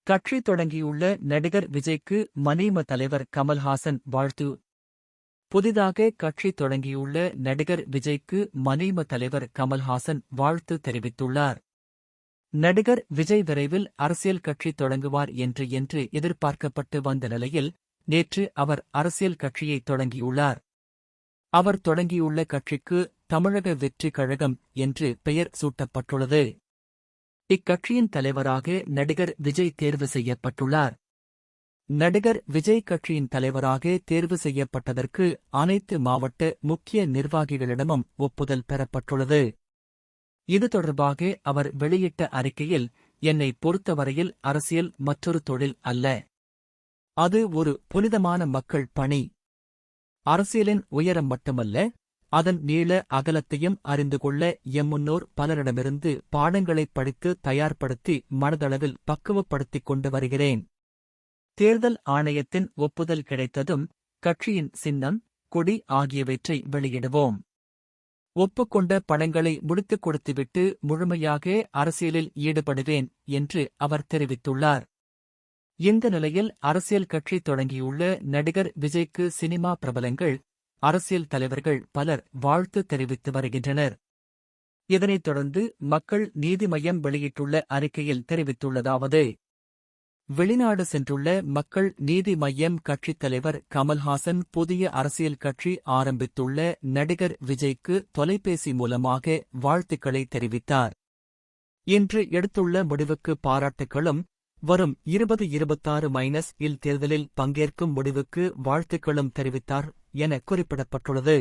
கட்சி தொடங்கியுள்ள நடிகர் விஜய்க்கு மநீம தலைவர் கமல்ஹாசன் வாழ்த்து. புதிதாக கட்சி தொடங்கியுள்ள நடிகர் விஜய்க்கு மநீம தலைவர் கமல்ஹாசன் வாழ்த்து தெரிவித்துள்ளார். நடிகர் விஜய் விரைவில் அரசியல் கட்சி தொடங்குவார் என்று எதிர்பார்க்கப்பட்டு வந்த நிலையில் நேற்று அவர் அரசியல் கட்சியை தொடங்கியுள்ளார். அவர் தொடங்கியுள்ள கட்சிக்கு தமிழக வெற்றிக் கழகம் என்று பெயர் சூட்டப்பட்டுள்ளது. இக்கட்சியின் தலைவராக நடிகர் விஜய் தேர்வு செய்யப்பட்டுள்ளார். நடிகர் விஜய் கட்சியின் தலைவராக தேர்வு செய்யப்பட்டதற்கு அனைத்து மாவட்ட முக்கிய நிர்வாகிகளிடமும் ஒப்புதல் பெறப்பட்டுள்ளது. இது தொடர்பாக அவர் வெளியிட்ட அறிக்கையில், என்னை பொறுத்தவரையில் அரசியல் மற்றொரு தொழில் அல்ல. அது ஒரு புனிதமான மக்கள் பணி. அரசியலின் உயரம் மட்டுமல்ல, அதன் நீள அகலத்தையும் அறிந்து கொள்ள முன்னோர் பலரிடமிருந்து பாடங்களைப் படித்து தயார்படுத்தி மனதளவில் பக்குவப்படுத்திக் கொண்டு வருகிறேன். தேர்தல் ஆணையத்தின் ஒப்புதல் கிடைத்ததும் கட்சியின் சின்னம், கொடி ஆகியவற்றை வெளியிடுவோம். ஒப்புக்கொண்ட படங்களை முடித்துக் கொடுத்துவிட்டு முழுமையாக அரசியலில் ஈடுபடுவேன் என்று அவர் தெரிவித்துள்ளார். இந்த நிலையில் அரசியல் கட்சி தொடங்கியுள்ள நடிகர் விஜய்க்கு சினிமா பிரபலங்கள், அரசியல் தலைவர்கள் பலர் வாழ்த்து தெரிவித்து வருகின்றனர். இதனைத் தொடர்ந்து மக்கள் நீதி மய்யம் வெளியிட்டுள்ள அறிக்கையில் தெரிவித்துள்ளதாவது: வெளிநாடு சென்றுள்ள மக்கள் நீதி மய்யம் கட்சித் தலைவர் கமல்ஹாசன் புதிய அரசியல் கட்சி ஆரம்பித்துள்ள நடிகர் விஜய்க்கு தொலைபேசி மூலமாக வாழ்த்துக்களை தெரிவித்தார். இன்று எடுத்துள்ள முடிவுக்கு பாராட்டுகளும், வரும் 2026 இல் தேர்தலில் பங்கேற்கும் முடிவுக்கு வாழ்த்துக்களும் தெரிவித்தார் என குறிப்பிடப்பட்டுள்ளது.